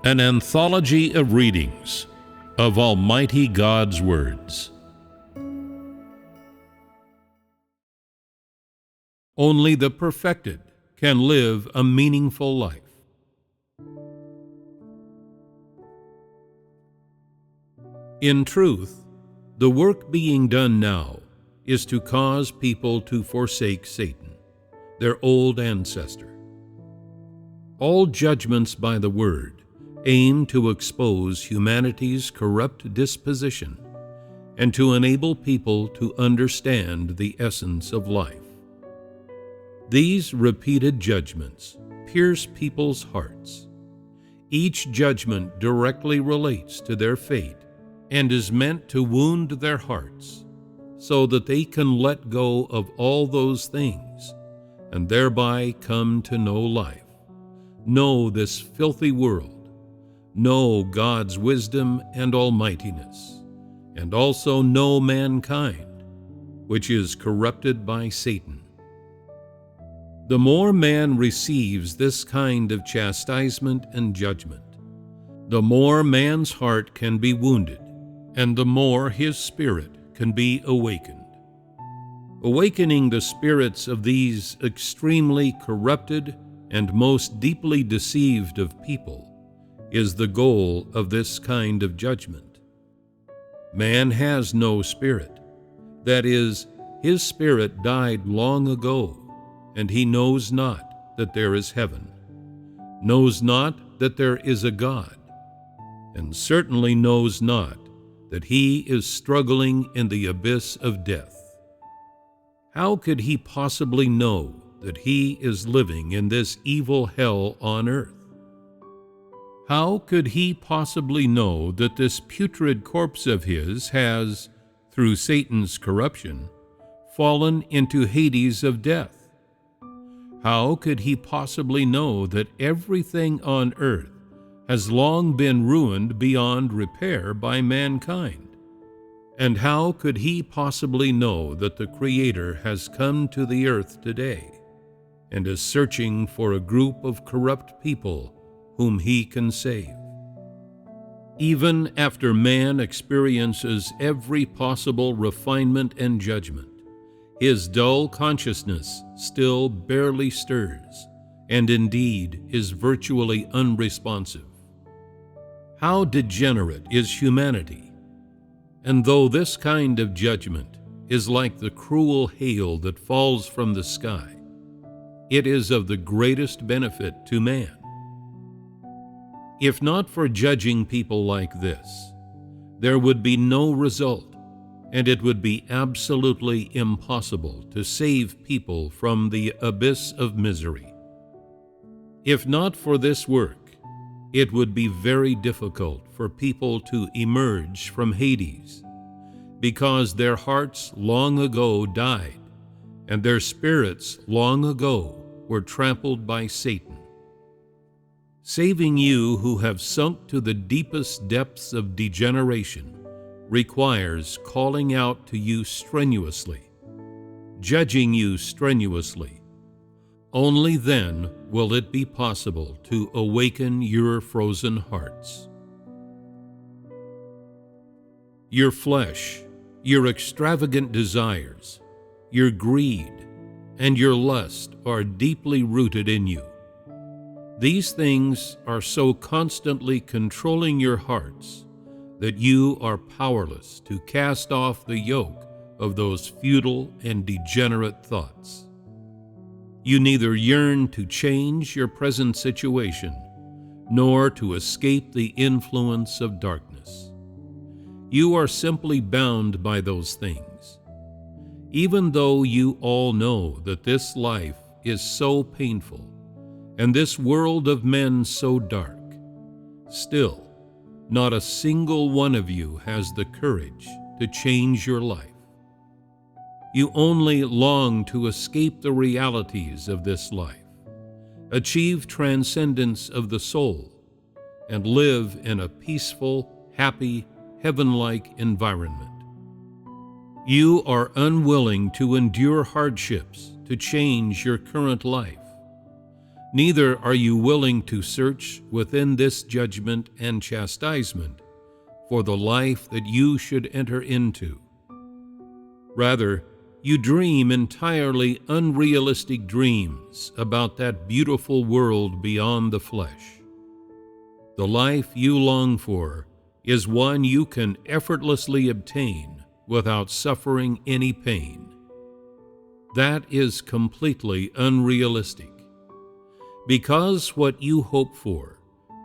An anthology of readings of Almighty God's words. Only the perfected can live a meaningful life. In truth, the work being done now is to cause people to forsake Satan, their old ancestor. All judgments by the Word aim to expose humanity's corrupt disposition and to enable people to understand the essence of life. These repeated judgments pierce people's hearts. Each judgment directly relates to their fate and is meant to wound their hearts so that they can let go of all those things and thereby come to know life, know this filthy world, know God's wisdom and almightiness, and also know mankind, which is corrupted by Satan. The more man receives this kind of chastisement and judgment, the more man's heart can be wounded, and the more his spirit can be awakened. Awakening the spirits of these extremely corrupted and most deeply deceived of people is the goal of this kind of judgment. Man has no spirit. That is, his spirit died long ago, and he knows not that there is heaven, knows not that there is a God, and certainly knows not that he is struggling in the abyss of death. How could he possibly know that he is living in this evil hell on earth? How could he possibly know that this putrid corpse of his has, through Satan's corruption, fallen into Hades of death? How could he possibly know that everything on earth has long been ruined beyond repair by mankind? And how could he possibly know that the Creator has come to the earth today and is searching for a group of corrupt people whom he can save? Even after man experiences every possible refinement and judgment, his dull consciousness still barely stirs, and indeed is virtually unresponsive. How degenerate is humanity! And though this kind of judgment is like the cruel hail that falls from the sky, it is of the greatest benefit to man. If not for judging people like this, there would be no result, and it would be absolutely impossible to save people from the abyss of misery. If not for this work, it would be very difficult for people to emerge from Hades, because their hearts long ago died, and their spirits long ago were trampled by Satan. Saving you who have sunk to the deepest depths of degeneration requires calling out to you strenuously, judging you strenuously. Only then will it be possible to awaken your frozen hearts. Your flesh, your extravagant desires, your greed, and your lust are deeply rooted in you. These things are so constantly controlling your hearts that you are powerless to cast off the yoke of those futile and degenerate thoughts. You neither yearn to change your present situation, nor to escape the influence of darkness. You are simply bound by those things. Even though you all know that this life is so painful, and this world of men so dark, still, not a single one of you has the courage to change your life. You only long to escape the realities of this life, achieve transcendence of the soul, and live in a peaceful, happy, heaven-like environment. You are unwilling to endure hardships to change your current life. Neither are you willing to search within this judgment and chastisement for the life that you should enter into. Rather, you dream entirely unrealistic dreams about that beautiful world beyond the flesh. The life you long for is one you can effortlessly obtain without suffering any pain. That is completely unrealistic, because what you hope for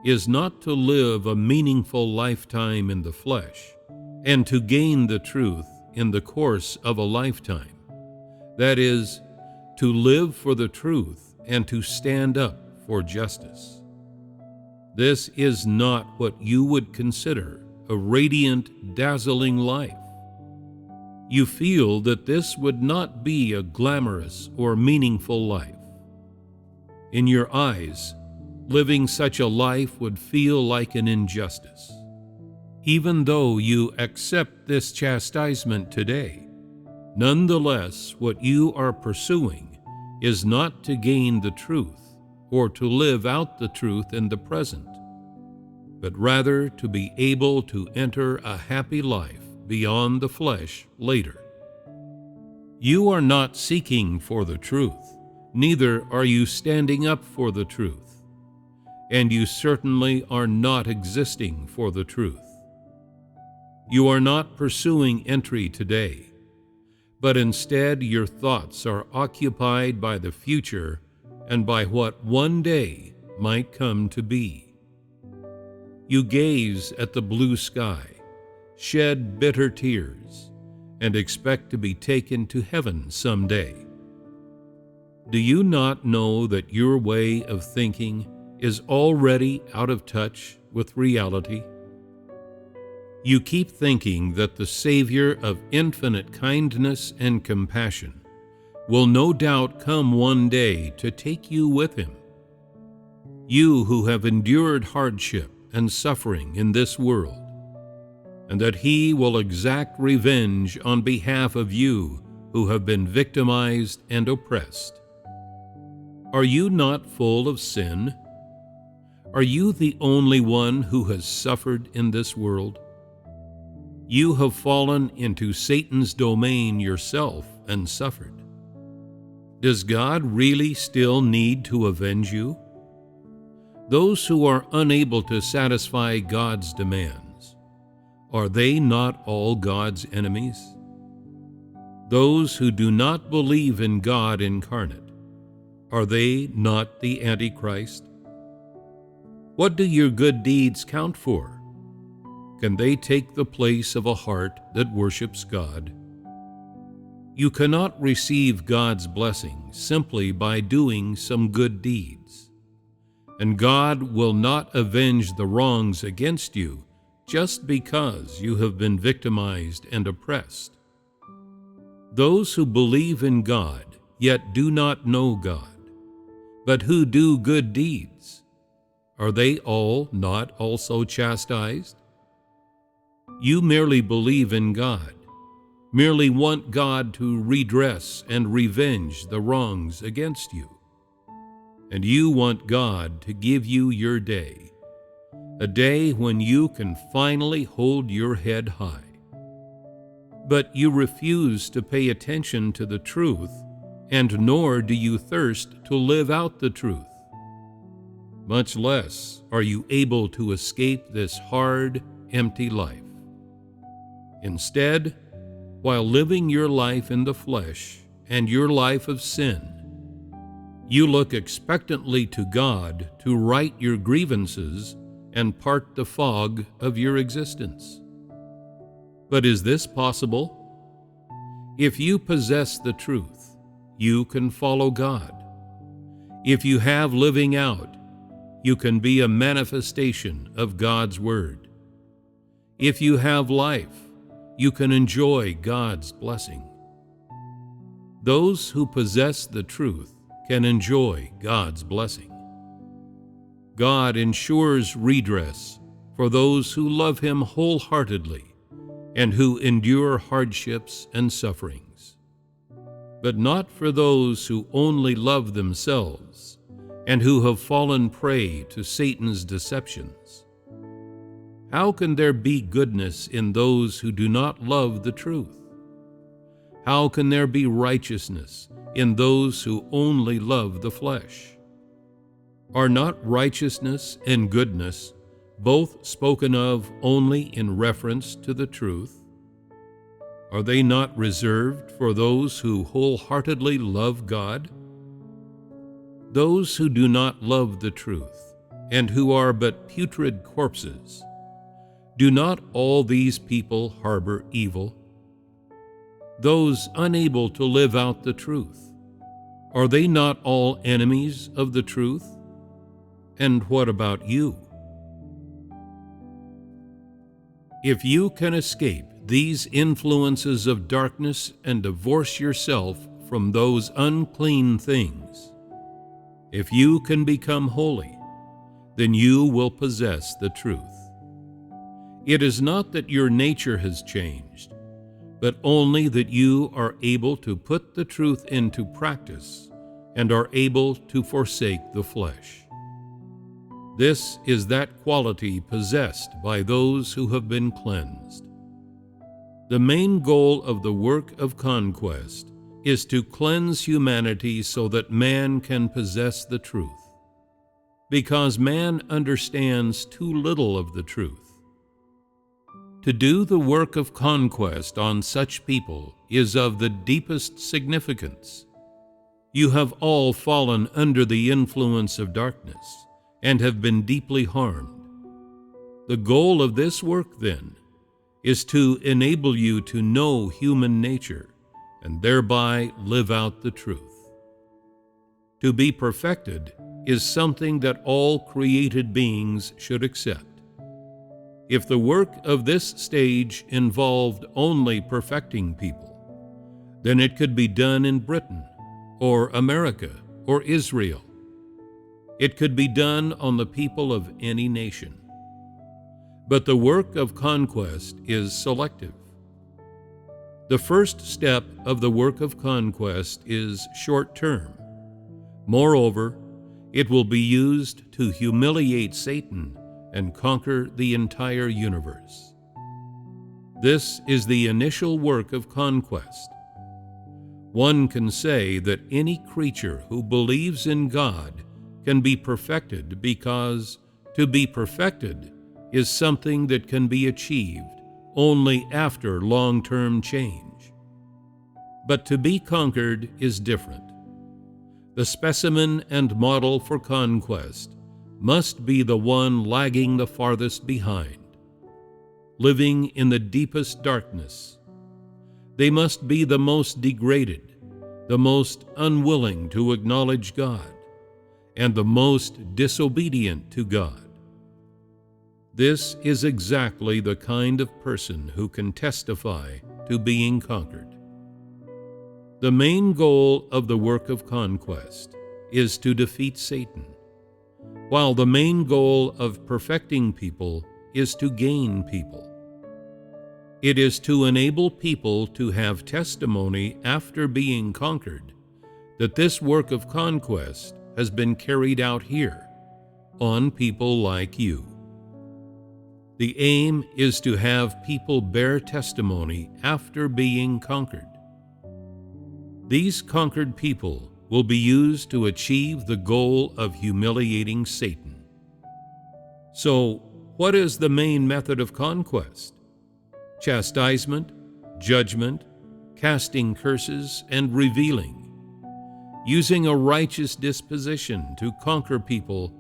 is not to live a meaningful lifetime in the flesh and to gain the truth in the course of a lifetime. That is, to live for the truth and to stand up for justice. This is not what you would consider a radiant, dazzling life. You feel that this would not be a glamorous or meaningful life. In your eyes, living such a life would feel like an injustice. Even though you accept this chastisement today, nonetheless, what you are pursuing is not to gain the truth or to live out the truth in the present, but rather to be able to enter a happy life beyond the flesh later. You are not seeking for the truth, neither are you standing up for the truth, and you certainly are not existing for the truth. You are not pursuing entry today, but instead your thoughts are occupied by the future and by what one day might come to be. You gaze at the blue sky, shed bitter tears, and expect to be taken to heaven someday. Do you not know that your way of thinking is already out of touch with reality? You keep thinking that the Savior of infinite kindness and compassion will no doubt come one day to take you with him. You who have endured hardship and suffering in this world, and that he will exact revenge on behalf of you who have been victimized and oppressed. Are you not full of sin? Are you the only one who has suffered in this world? You have fallen into Satan's domain yourself and suffered. Does God really still need to avenge you? Those who are unable to satisfy God's demands, are they not all God's enemies? Those who do not believe in God incarnate, are they not the Antichrist? What do your good deeds count for? Can they take the place of a heart that worships God? You cannot receive God's blessing simply by doing some good deeds, and God will not avenge the wrongs against you just because you have been victimized and oppressed. Those who believe in God yet do not know God, but who do good deeds, are they all not also chastised? You merely believe in God, merely want God to redress and revenge the wrongs against you. And you want God to give you your day, a day when you can finally hold your head high. But you refuse to pay attention to the truth, and nor do you thirst to live out the truth. Much less are you able to escape this hard, empty life. Instead, while living your life in the flesh and your life of sin, you look expectantly to God to right your grievances and part the fog of your existence. But is this possible? If you possess the truth, you can follow God. If you have living out, you can be a manifestation of God's Word. If you have life, you can enjoy God's blessing. Those who possess the truth can enjoy God's blessing. God ensures redress for those who love Him wholeheartedly and who endure hardships and sufferings, but not for those who only love themselves and who have fallen prey to Satan's deceptions? How can there be goodness in those who do not love the truth? How can there be righteousness in those who only love the flesh? Are not righteousness and goodness both spoken of only in reference to the truth? Are they not reserved for those who wholeheartedly love God? Those who do not love the truth, and who are but putrid corpses, do not all these people harbor evil? Those unable to live out the truth, are they not all enemies of the truth? And what about you? If you can escape these influences of darkness and divorce yourself from those unclean things, if you can become holy, then you will possess the truth. It is not that your nature has changed, but only that you are able to put the truth into practice and are able to forsake the flesh. This is that quality possessed by those who have been cleansed. The main goal of the work of conquest is to cleanse humanity so that man can possess the truth, because man understands too little of the truth. To do the work of conquest on such people is of the deepest significance. You have all fallen under the influence of darkness and have been deeply harmed. The goal of this work, then, is to enable you to know human nature and thereby live out the truth. To be perfected is something that all created beings should accept. If the work of this stage involved only perfecting people, then it could be done in Britain, or America, or Israel. It could be done on the people of any nation. But the work of conquest is selective. The first step of the work of conquest is short-term. Moreover, it will be used to humiliate Satan and conquer the entire universe. This is the initial work of conquest. One can say that any creature who believes in God can be perfected because to be perfected is something that can be achieved only after long-term change. But to be conquered is different. The specimen and model for conquest must be the one lagging the farthest behind, living in the deepest darkness. They must be the most degraded, the most unwilling to acknowledge God, and the most disobedient to God. This is exactly the kind of person who can testify to being conquered. The main goal of the work of conquest is to defeat Satan, while the main goal of perfecting people is to gain people. It is to enable people to have testimony after being conquered that this work of conquest has been carried out here, on people like you. The aim is to have people bear testimony after being conquered. These conquered people will be used to achieve the goal of humiliating Satan. So, what is the main method of conquest? Chastisement, judgment, casting curses, and revealing, using a righteous disposition to conquer people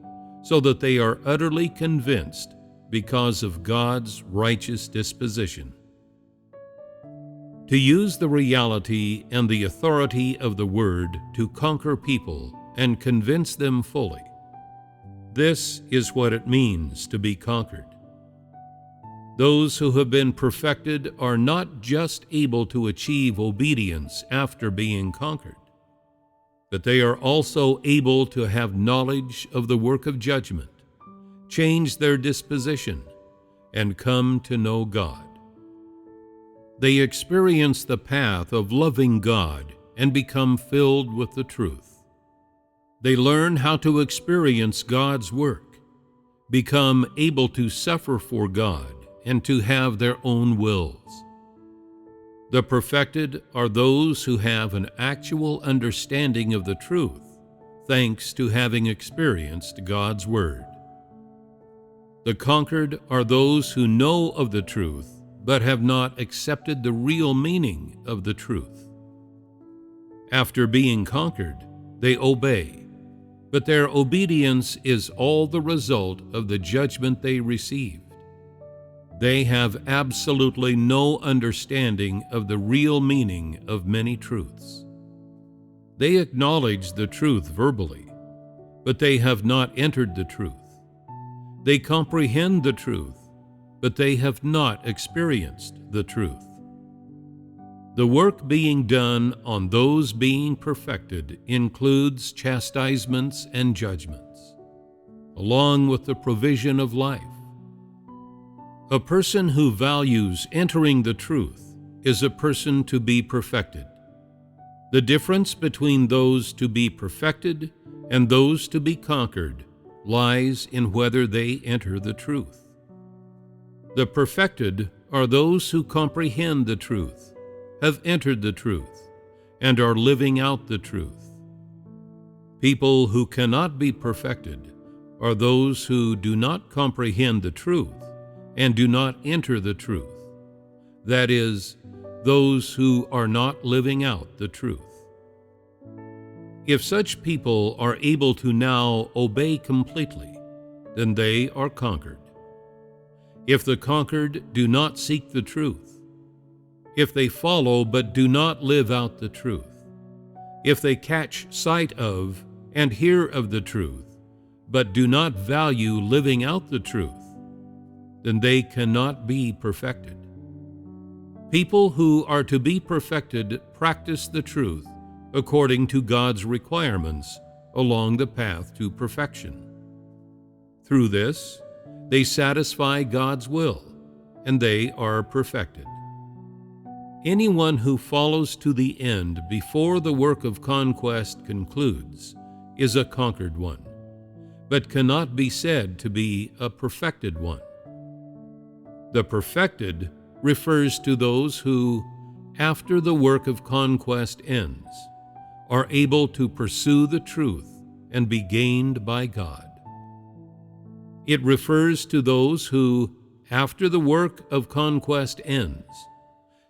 so that they are utterly convinced because of God's righteous disposition. To use the reality and the authority of the Word to conquer people and convince them fully. This is what it means to be conquered. Those who have been perfected are not just able to achieve obedience after being conquered, but they are also able to have knowledge of the work of judgment, change their disposition, and come to know God. They experience the path of loving God and become filled with the truth. They learn how to experience God's work, become able to suffer for God, and to have their own wills. The perfected are those who have an actual understanding of the truth, thanks to having experienced God's Word. The conquered are those who know of the truth, but have not accepted the real meaning of the truth. After being conquered, they obey, but their obedience is all the result of the judgment they received. They have absolutely no understanding of the real meaning of many truths. They acknowledge the truth verbally, but they have not entered the truth. They comprehend the truth, but they have not experienced the truth. The work being done on those being perfected includes chastisements and judgments, along with the provision of life. A person who values entering the truth is a person to be perfected. The difference between those to be perfected and those to be conquered lies in whether they enter the truth. The perfected are those who comprehend the truth, have entered the truth, and are living out the truth. People who cannot be perfected are those who do not comprehend the truth and do not enter the truth. That is, those who are not living out the truth. If such people are able to now obey completely, then they are conquered. If the conquered do not seek the truth, if they follow but do not live out the truth, if they catch sight of and hear of the truth, but do not value living out the truth, then they cannot be perfected. People who are to be perfected practice the truth according to God's requirements along the path to perfection. Through this, they satisfy God's will, and they are perfected. Anyone who follows to the end before the work of conquest concludes is a conquered one, but cannot be said to be a perfected one. The perfected refers to those who, after the work of conquest ends, are able to pursue the truth and be gained by God. It refers to those who, after the work of conquest ends,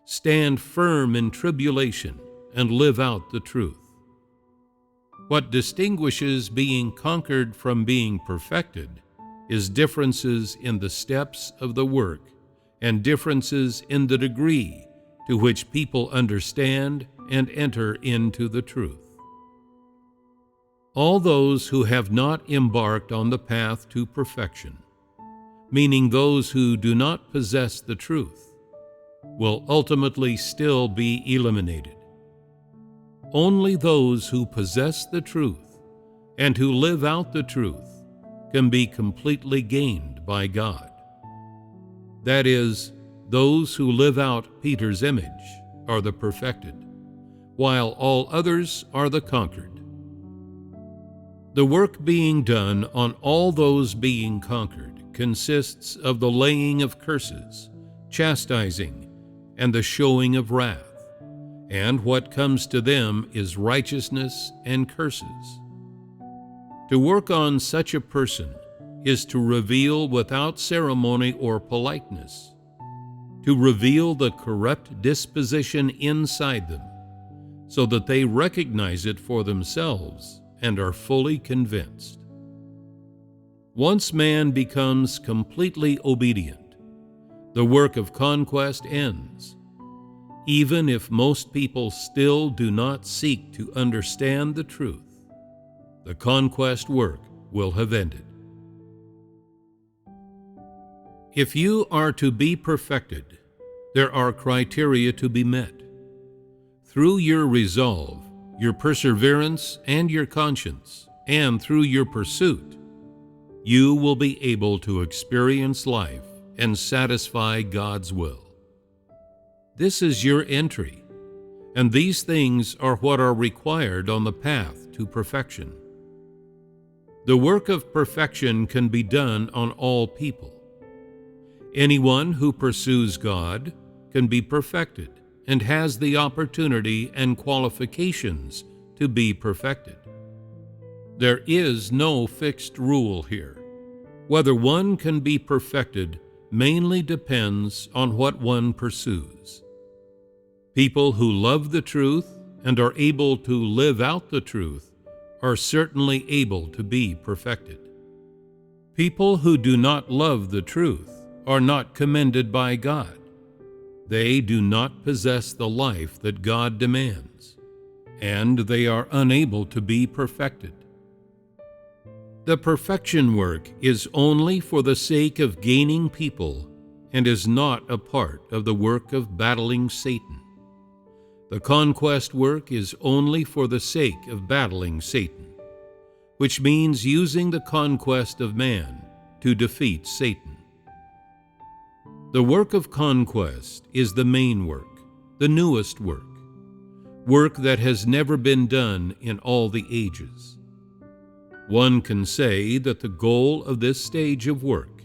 stand firm in tribulation and live out the truth. What distinguishes being conquered from being perfected is differences in the steps of the work and differences in the degree to which people understand and enter into the truth. All those who have not embarked on the path to perfection, meaning those who do not possess the truth, will ultimately still be eliminated. Only those who possess the truth and who live out the truth can be completely gained by God. That is, those who live out Peter's image are the perfected, while all others are the conquered. The work being done on all those being conquered consists of the laying of curses, chastising, and the showing of wrath, and what comes to them is righteousness and curses. To work on such a person is to reveal without ceremony or politeness, to reveal the corrupt disposition inside them, so that they recognize it for themselves and are fully convinced. Once man becomes completely obedient, the work of conquest ends, even if most people still do not seek to understand the truth. The conquest work will have ended. If you are to be perfected, there are criteria to be met. Through your resolve, your perseverance, and your conscience, and through your pursuit, you will be able to experience life and satisfy God's will. This is your entry, and these things are what are required on the path to perfection. The work of perfection can be done on all people. Anyone who pursues God can be perfected and has the opportunity and qualifications to be perfected. There is no fixed rule here. Whether one can be perfected mainly depends on what one pursues. People who love the truth and are able to live out the truth are certainly able to be perfected. People who do not love the truth are not commended by God. They do not possess the life that God demands, and they are unable to be perfected. The perfection work is only for the sake of gaining people and is not a part of the work of battling Satan. The conquest work is only for the sake of battling Satan, which means using the conquest of man to defeat Satan. The work of conquest is the main work, the newest work that has never been done in all the ages. One can say that the goal of this stage of work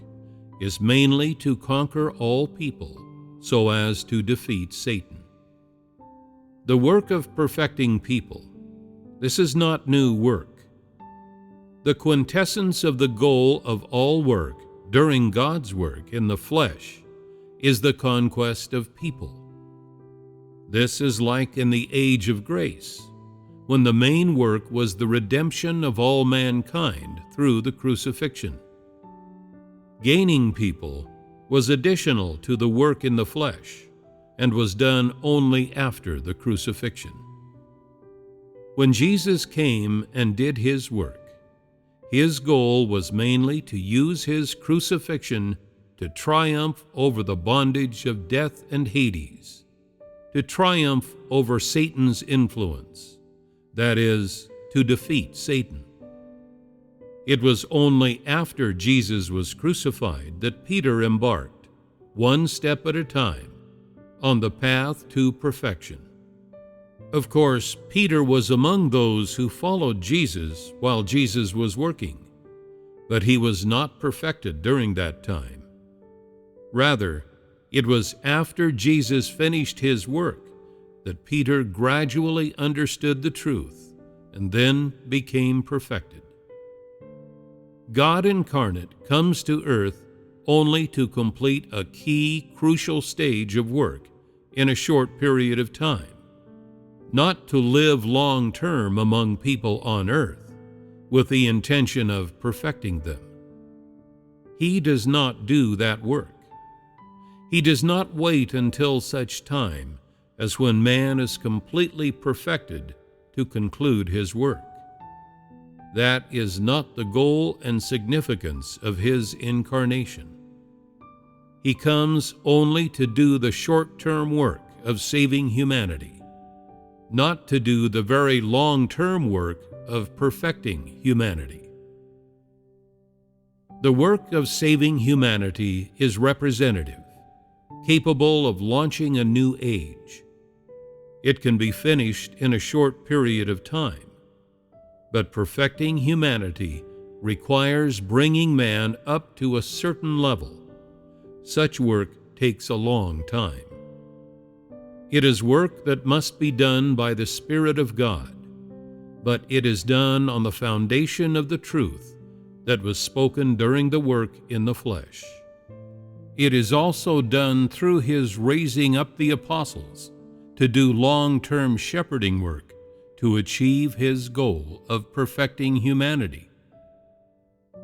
is mainly to conquer all people so as to defeat Satan. The work of perfecting people, this is not new work. The quintessence of the goal of all work during God's work in the flesh is the conquest of people. This is like in the age of grace, when the main work was the redemption of all mankind through the crucifixion. Gaining people was additional to the work in the flesh and was done only after the crucifixion. When Jesus came and did his work, his goal was mainly to use his crucifixion to triumph over the bondage of death and Hades, to triumph over Satan's influence, that is, to defeat Satan. It was only after Jesus was crucified that Peter embarked, one step at a time, on the path to perfection. Of course, Peter was among those who followed Jesus while Jesus was working, but he was not perfected during that time. Rather, it was after Jesus finished his work that Peter gradually understood the truth and then became perfected. God incarnate comes to earth only to complete a key, crucial stage of work in a short period of time, not to live long-term among people on earth with the intention of perfecting them. He does not do that work. He does not wait until such time as when man is completely perfected to conclude his work. That is not the goal and significance of his incarnation. He comes only to do the short-term work of saving humanity, not to do the very long-term work of perfecting humanity. The work of saving humanity is representative, capable of launching a new age. It can be finished in a short period of time, but perfecting humanity requires bringing man up to a certain level. Such work takes a long time. It is work that must be done by the Spirit of God, but it is done on the foundation of the truth that was spoken during the work in the flesh. It is also done through his raising up the apostles to do long-term shepherding work to achieve his goal of perfecting humanity.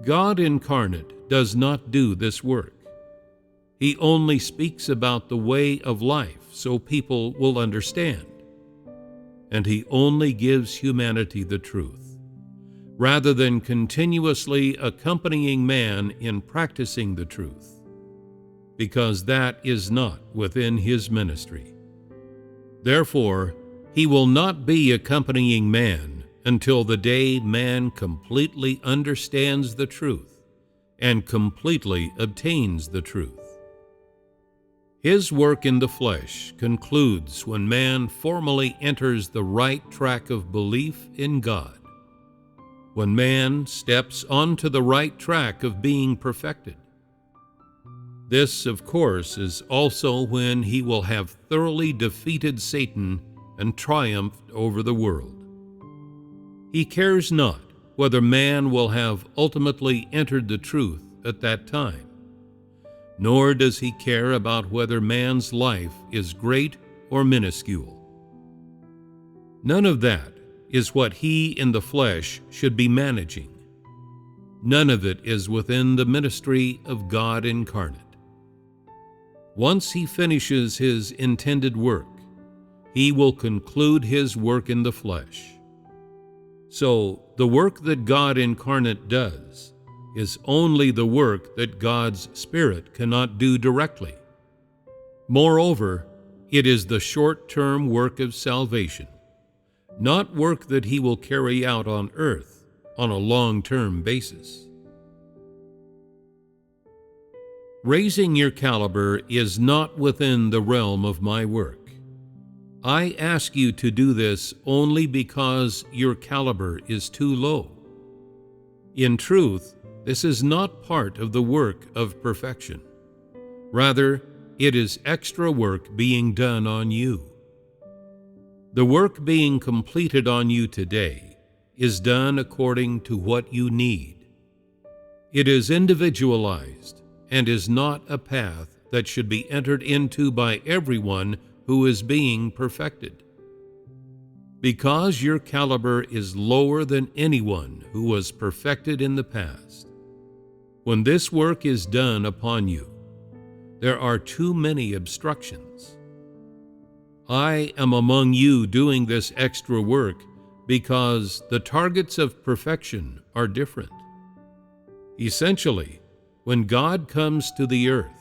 God incarnate does not do this work. He only speaks about the way of life so people will understand, and he only gives humanity the truth, rather than continuously accompanying man in practicing the truth, because that is not within his ministry. Therefore, he will not be accompanying man until the day man completely understands the truth and completely obtains the truth. His work in the flesh concludes when man formally enters the right track of belief in God. when man steps onto the right track of being perfected. This, of course, is also when he will have thoroughly defeated Satan and triumphed over the world. He cares not whether man will have ultimately entered the truth at that time, nor does he care about whether man's life is great or minuscule. None of that is what he in the flesh should be managing. None of it is within the ministry of God incarnate. Once he finishes his intended work, he will conclude his work in the flesh. So, the work that God incarnate does is only the work that God's Spirit cannot do directly. Moreover, it is the short-term work of salvation, not work that he will carry out on earth on a long-term basis. Raising your caliber is not within the realm of my work. I ask you to do this only because your caliber is too low. In truth, this is not part of the work of perfection. Rather, it is extra work being done on you. The work being completed on you today is done according to what you need. It is individualized and is not a path that should be entered into by everyone who is being perfected. Because your caliber is lower than anyone who was perfected in the past, when this work is done upon you, there are too many obstructions. I am among you doing this extra work because the targets of perfection are different. Essentially, when God comes to the earth,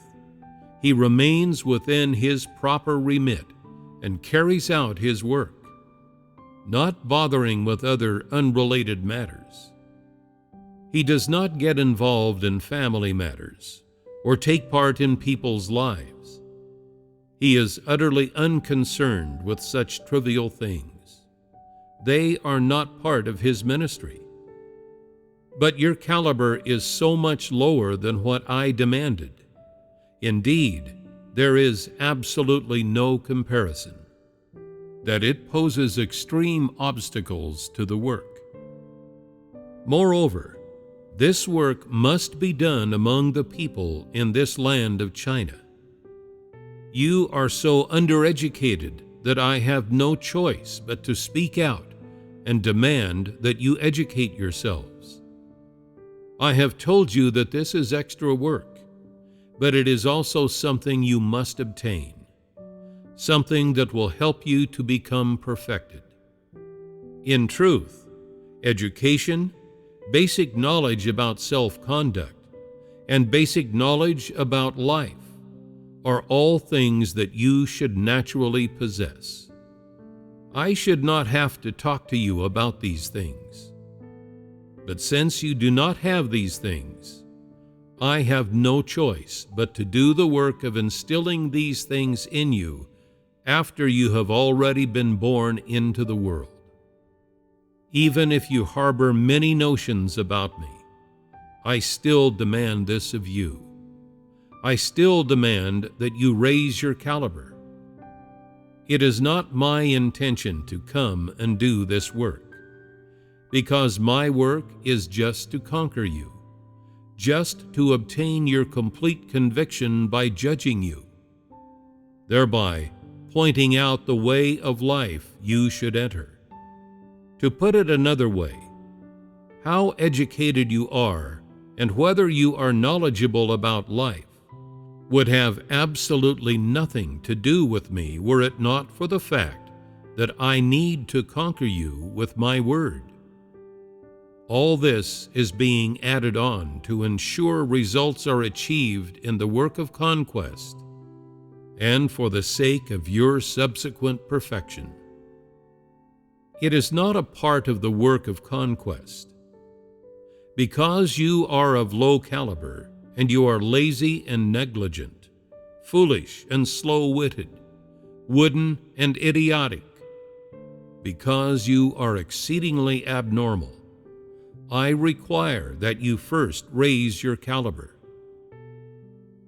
he remains within his proper remit and carries out his work, not bothering with other unrelated matters. He does not get involved in family matters or take part in people's lives. He is utterly unconcerned with such trivial things. They are not part of his ministry. But your caliber is so much lower than what I demanded. Indeed, there is absolutely no comparison, that it poses extreme obstacles to the work. Moreover, this work must be done among the people in this land of China. You are so undereducated that I have no choice but to speak out and demand that you educate yourselves. I have told you that this is extra work, but it is also something you must obtain, something that will help you to become perfected. In truth, education, basic knowledge about self-conduct, and basic knowledge about life are all things that you should naturally possess. I should not have to talk to you about these things. But since you do not have these things, I have no choice but to do the work of instilling these things in you after you have already been born into the world. Even if you harbor many notions about me, I still demand this of you. I still demand that you raise your caliber. It is not my intention to come and do this work, because my work is just to conquer you, just to obtain your complete conviction by judging you, thereby pointing out the way of life you should enter. To put it another way, how educated you are and whether you are knowledgeable about life would have absolutely nothing to do with me were it not for the fact that I need to conquer you with my word. All this is being added on to ensure results are achieved in the work of conquest and for the sake of your subsequent perfection. It is not a part of the work of conquest. Because you are of low caliber, and you are lazy and negligent, foolish and slow-witted, wooden and idiotic, because you are exceedingly abnormal, I require that you first raise your caliber.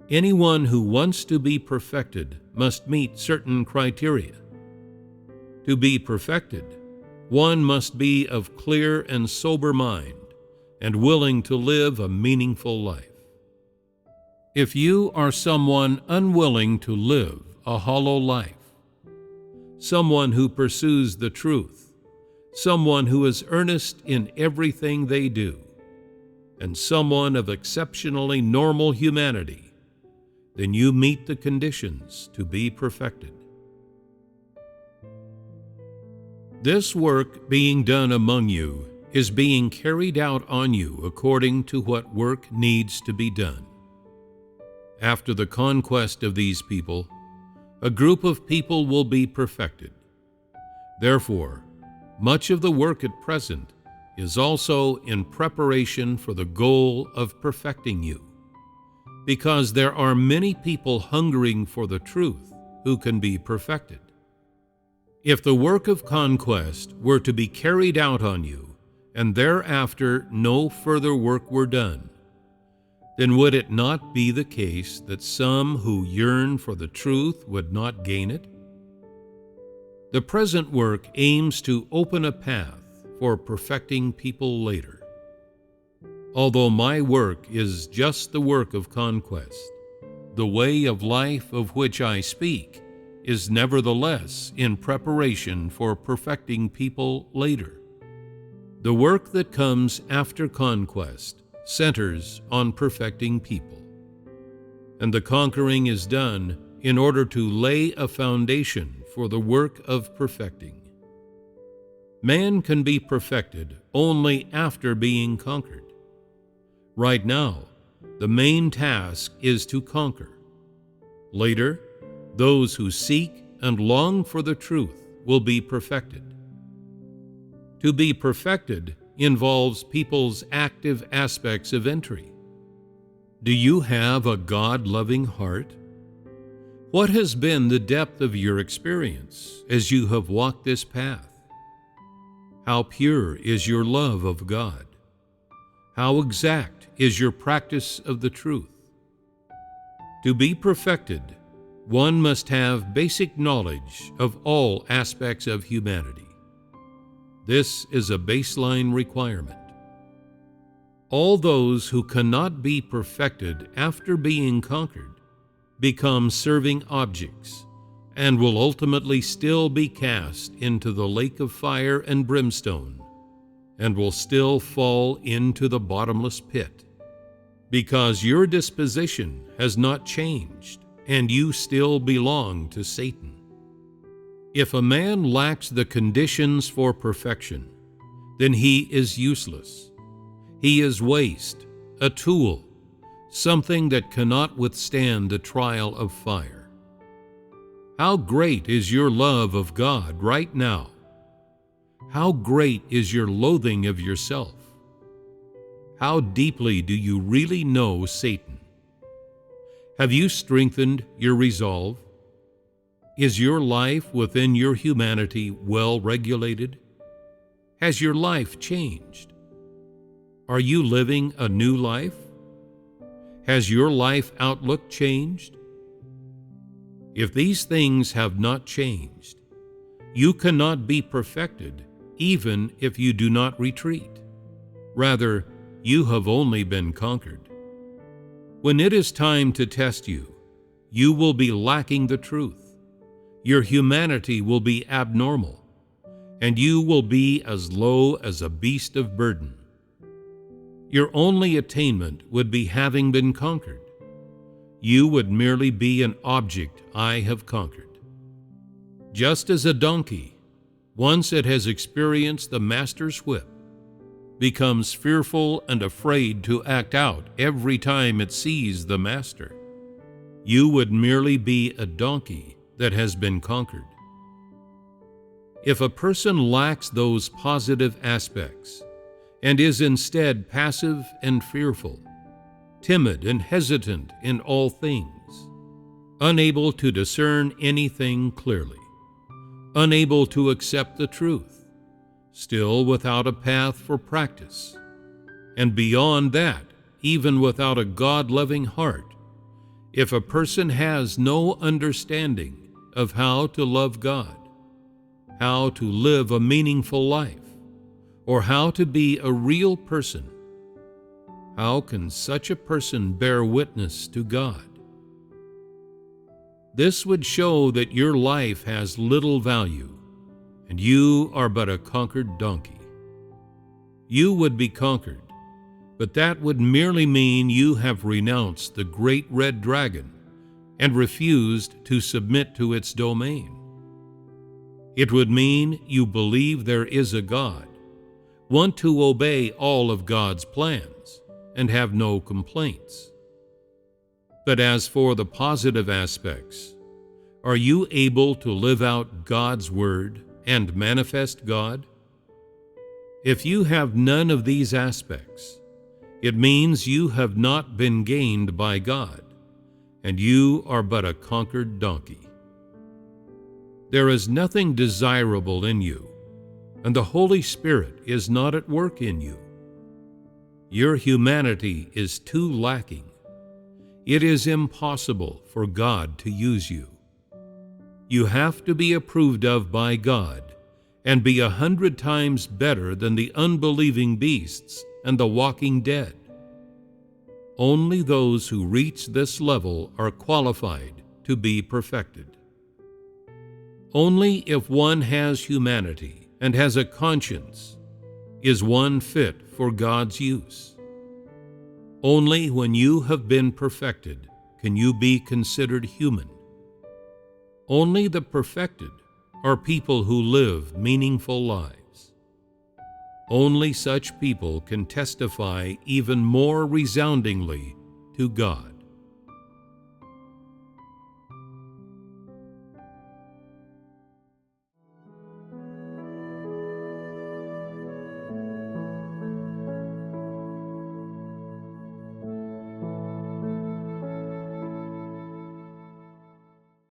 Anyone who wants to be perfected must meet certain criteria. To be perfected, one must be of clear and sober mind and willing to live a meaningful life. If you are someone unwilling to live a hollow life, someone who pursues the truth, someone who is earnest in everything they do, and someone of exceptionally normal humanity, then you meet the conditions to be perfected. This work being done among you is being carried out on you according to what work needs to be done. After the conquest of these people, a group of people will be perfected. Therefore, much of the work at present is also in preparation for the goal of perfecting you, because there are many people hungering for the truth who can be perfected. If the work of conquest were to be carried out on you, and thereafter no further work were done, then would it not be the case that some who yearn for the truth would not gain it? The present work aims to open a path for perfecting people later. Although my work is just the work of conquest, the way of life of which I speak is nevertheless in preparation for perfecting people later. The work that comes after conquest centers on perfecting people, and the conquering is done in order to lay a foundation for the work of perfecting. Man can be perfected only after being conquered. Right now, the main task is to conquer. Later, those who seek and long for the truth will be perfected. To be perfected involves people's active aspects of entry. Do you have a God-loving heart? What has been the depth of your experience as you have walked this path? How pure is your love of God? How exact is your practice of the truth? To be perfected, one must have basic knowledge of all aspects of humanity. This is a baseline requirement. All those who cannot be perfected after being conquered become serving objects and will ultimately still be cast into the lake of fire and brimstone and will still fall into the bottomless pit, because your disposition has not changed and you still belong to Satan. If a man lacks the conditions for perfection, then he is useless. He is waste, a tool, something that cannot withstand the trial of fire. How great is your love of God right now? How great is your loathing of yourself? How deeply do you really know Satan? Have you strengthened your resolve? Is your life within your humanity well regulated? Has your life changed? Are you living a new life? Has your life outlook changed? If these things have not changed, you cannot be perfected even if you do not retreat. Rather, you have only been conquered. When it is time to test you, you will be lacking the truth. Your humanity will be abnormal, and you will be as low as a beast of burden. Your only attainment would be having been conquered. You would merely be an object I have conquered. Just as a donkey, once it has experienced the master's whip, becomes fearful and afraid to act out every time it sees the master, you would merely be a donkey that has been conquered. If a person lacks those positive aspects and is instead passive and fearful, timid and hesitant in all things, unable to discern anything clearly, unable to accept the truth, still without a path for practice, And beyond that, even without a God-loving heart, if a person has no understanding of how to love God, how to live a meaningful life, or how to be a real person, how can such a person bear witness to God? This would show that your life has little value, and you are but a conquered donkey. You would be conquered, but that would merely mean you have renounced the great red dragon and refused to submit to its domain. It would mean you believe there is a God, want to obey all of God's plans, and have no complaints. But as for the positive aspects, are you able to live out God's word and manifest God? If you have none of these aspects, it means you have not been gained by God, and you are but a conquered donkey. There is nothing desirable in you, and the Holy Spirit is not at work in you. Your humanity is too lacking. It is impossible for God to use you. You have to be approved of by God and be 100 times better than the unbelieving beasts and the walking dead. Only those who reach this level are qualified to be perfected. Only if one has humanity and has a conscience is one fit for God's use. Only when you have been perfected can you be considered human. Only the perfected are people who live meaningful lives. Only such people can testify even more resoundingly to God.